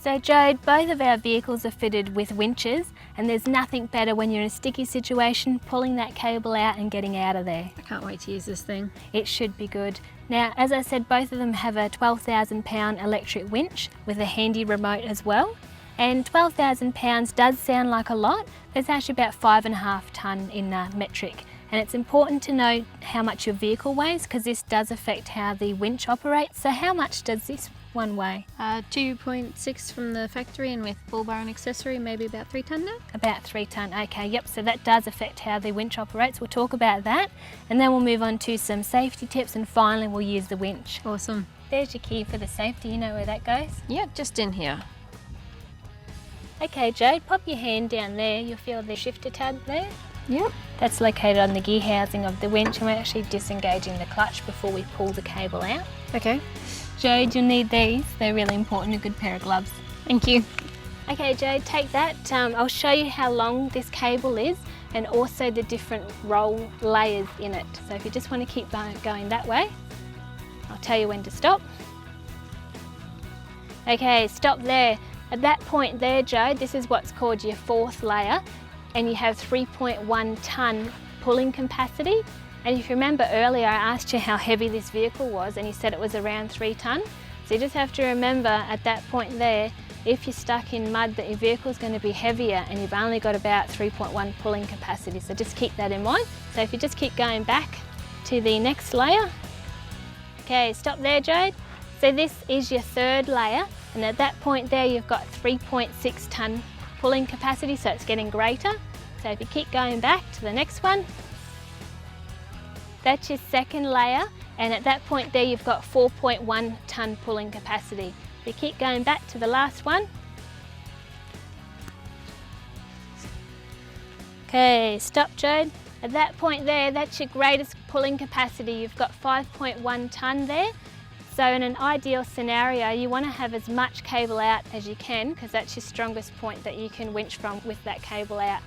So Jode, both of our vehicles are fitted with winches, and there's nothing better when you're in a sticky situation, pulling that cable out and getting out of there. I can't wait to use this thing. It should be good. Now, as I said, both of them have a 12,000 pound electric winch with a handy remote as well. And 12,000 pounds does sound like a lot, but it's actually about 5.5 tonne in metric. And it's important to know how much your vehicle weighs, because this does affect how the winch operates. So how much does this one weigh? 2.6 from the factory, and with bull bar and accessory, maybe about 3 tonne now? About 3 tonne, okay, yep, so that does affect how the winch operates. We'll talk about that, and then we'll move on to some safety tips, and finally we'll use the winch. Awesome. There's your key for the safety, you know where that goes? Yeah, just in here. Okay, Jade, pop your hand down there, you'll feel the shifter tab there. Yep. That's located on the gear housing of the winch, and we're actually disengaging the clutch before we pull the cable out. Okay. Jade, you'll need these. They're really important, a good pair of gloves. Thank you. Okay, Jade, take that. I'll show you how long this cable is and also the different roll layers in it. So if you just want to keep going that way, I'll tell you when to stop. Okay, stop there. At that point there, Jade, this is what's called your 4th layer, and you have 3.1 tonne pulling capacity. And if you remember earlier, I asked you how heavy this vehicle was, and you said it was around 3 tonne. So you just have to remember at that point there, if you're stuck in mud, that your vehicle's going to be heavier, and you've only got about 3.1 pulling capacity. So just keep that in mind. So if you just keep going back to the next layer. Okay, stop there, Jade. So this is your 3rd layer, and at that point there, you've got 3.6 tonne pulling capacity, so it's getting greater. So if you keep going back to the next one, that's your 2nd layer, and at that point there you've got 4.1 tonne pulling capacity. If you keep going back to the last one. Okay, stop, Jade. At that point there, that's your greatest pulling capacity. You've got 5.1 tonne there. So in an ideal scenario, you want to have as much cable out as you can, because that's your strongest point that you can winch from with that cable out.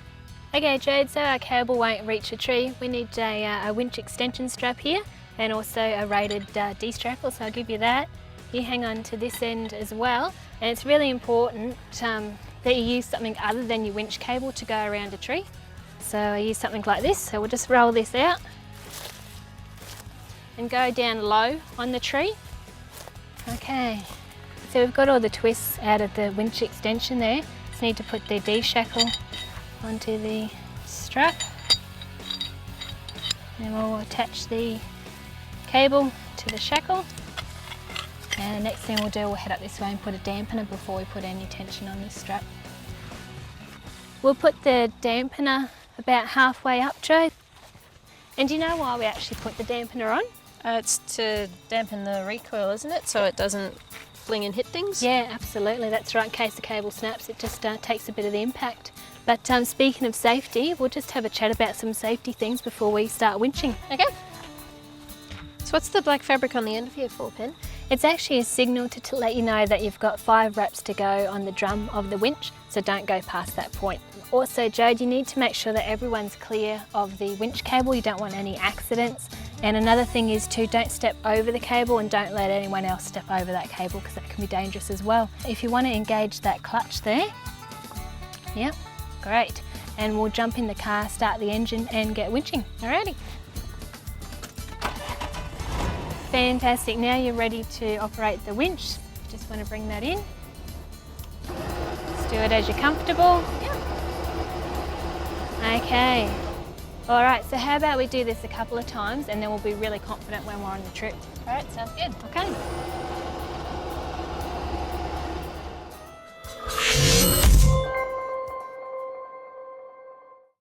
Okay, Jade, so our cable won't reach a tree. We need a winch extension strap here, and also a rated D-strapper, so I'll give you that. You hang on to this end as well, and it's really important that you use something other than your winch cable to go around a tree. So I use something like this, so we'll just roll this out and go down low on the tree. Okay, so we've got all the twists out of the winch extension there. Just need to put the D-shackle onto the strap, and we'll attach the cable to the shackle. And the next thing we'll do, we'll head up this way and put a dampener before we put any tension on this strap. We'll put the dampener about halfway up, Joe. And do you know why we actually put the dampener on? It's to dampen the recoil, isn't it? So it doesn't fling and hit things? Yeah, absolutely. That's right. In case the cable snaps, it just takes a bit of the impact. But speaking of safety, we'll just have a chat about some safety things before we start winching. Okay. So what's the black fabric on the end of your 4-pin? It's actually a signal to let you know that you've got 5 wraps to go on the drum of the winch, so don't go past that point. Also, Jode, you need to make sure that everyone's clear of the winch cable. You don't want any accidents. And another thing is don't step over the cable, and don't let anyone else step over that cable, because that can be dangerous as well. If you want to engage that clutch there, yep, great. And we'll jump in the car, start the engine and get winching. Alrighty. Fantastic, now you're ready to operate the winch. Just want to bring that in. Just do it as you're comfortable. Yeah. Okay. All right, so how about we do this a couple of times, and then we'll be really confident when we're on the trip. All right, sounds good. Okay.